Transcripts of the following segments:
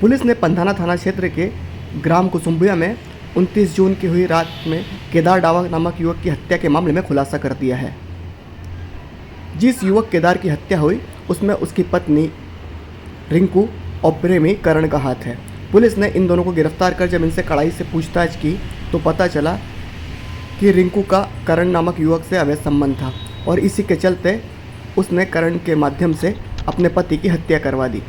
Police ने पंधाना थाना क्षेत्र के ग्राम कुसुम्बिया में 29 जून की हुई रात में केदार डावा नामक युवक की हत्या के मामले में खुलासा कर दिया है। जिस युवक केदार की हत्या हुई उसमें उसकी पत्नी रिंकू और प्रेमी करण का हाथ है। पुलिस ने इन दोनों को गिरफ्तार कर जब इनसे कड़ाई से पूछताछ की तो पता चला कि रिंकू का करण नामक युवक से अवैध संबंध था और इसी के चलते उसने करण के माध्यम से अपने पति की हत्या करवा दी।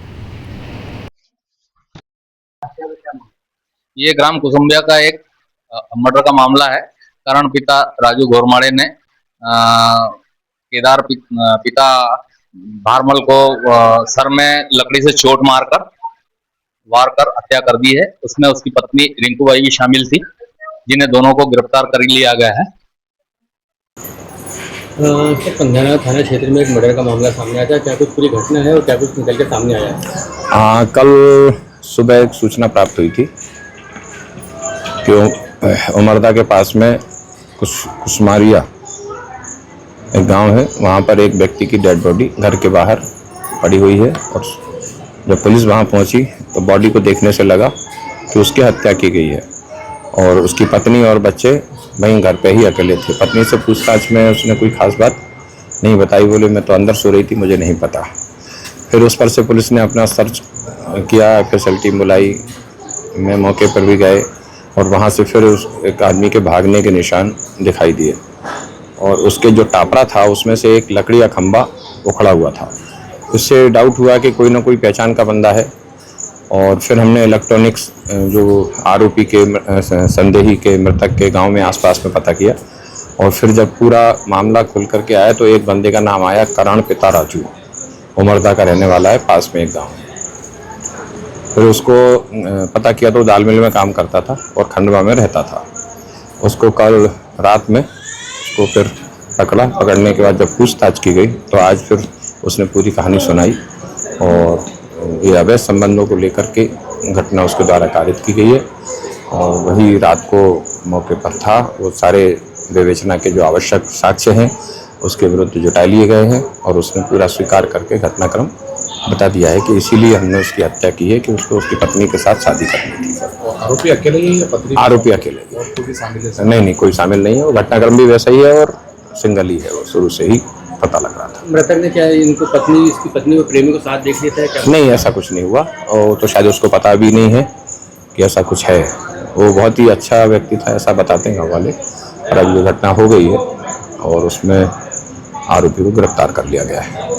ये ग्राम कुसुम्बिया का एक मर्डर का मामला है। करण पिता राजू घोरमाड़े ने केदार पिता भारमल को सर में लकड़ी से चोट मारकर वार कर हत्या कर दी है। उसमें उसकी पत्नी रिंकू बाई भी शामिल थी, जिन्हें दोनों को गिरफ्तार कर लिया गया है। सर, पंधाना थाना क्षेत्र में एक मर्डर का मामला सामने आया था। क्या कुछ पूरी घटना है और क्या कुछ निकल के सामने आया है? कल सुबह एक सूचना प्राप्त हुई थी कि उमरदा के पास में कुसमारिया एक गांव है, वहां पर एक व्यक्ति की डेड बॉडी घर के बाहर पड़ी हुई है। और जब पुलिस वहां पहुंची तो बॉडी को देखने से लगा कि उसकी हत्या की गई है और उसकी पत्नी और बच्चे वहीं घर पे ही अकेले थे। पत्नी से पूछताछ में उसने कोई खास बात नहीं बताई, बोले मैं तो अंदर सो रही थी, मुझे नहीं पता। फिर उस पर से पुलिस ने अपना सर्च किया, फैसिलिटी बुलाई, मैं मौके पर भी गए और वहाँ से फिर उस एक आदमी के भागने के निशान दिखाई दिए और उसके जो टापरा था उसमें से एक लकड़ी का खंभा उखड़ा हुआ था। उससे डाउट हुआ कि कोई ना कोई पहचान का बंदा है और फिर हमने इलेक्ट्रॉनिक्स जो आरोपी के संदेही के मृतक के गांव में आसपास में पता किया और फिर जब पूरा मामला खुल करके आया तो एक बंदे का नाम आया करण पिता राजू, उमरदा का रहने वाला है, पास में एक गाँव। फिर उसको पता किया तो दाल मिल में काम करता था और खंडवा में रहता था। उसको कल रात में उसको फिर पकड़ने के बाद जब पूछताछ की गई तो आज फिर उसने पूरी कहानी सुनाई और ये अवैध संबंधों को लेकर के घटना उसके द्वारा कारित की गई है। और वही रात को मौके पर था, वो सारे विवेचना के जो आवश्यक साक्ष्य हैं उसके विरुद्ध जुटा लिए गए हैं और उसने पूरा स्वीकार करके घटनाक्रम बता दिया है कि इसीलिए हमने उसकी हत्या की है कि उसको उसकी पत्नी के साथ शादी करनी थी। आरोपी अकेले ही है या पत्नी? आरोपी अकेले ही। और कोई शामिल है? नहीं, कोई शामिल नहीं है। वो घटनाक्रम भी वैसा ही है और सिंगल ही है, वो शुरू से ही पता लग रहा था। मृतक ने क्या इसकी पत्नी और प्रेमी को साथ देख लिया था क्या? नहीं, ऐसा कुछ नहीं हुआ और तो शायद उसको पता भी नहीं है कि ऐसा कुछ है। वो बहुत ही अच्छा व्यक्ति था, ऐसा बताते हैं गाँव वाले। और अब ये घटना हो गई है और उसमें आरोपी को गिरफ्तार कर लिया गया है।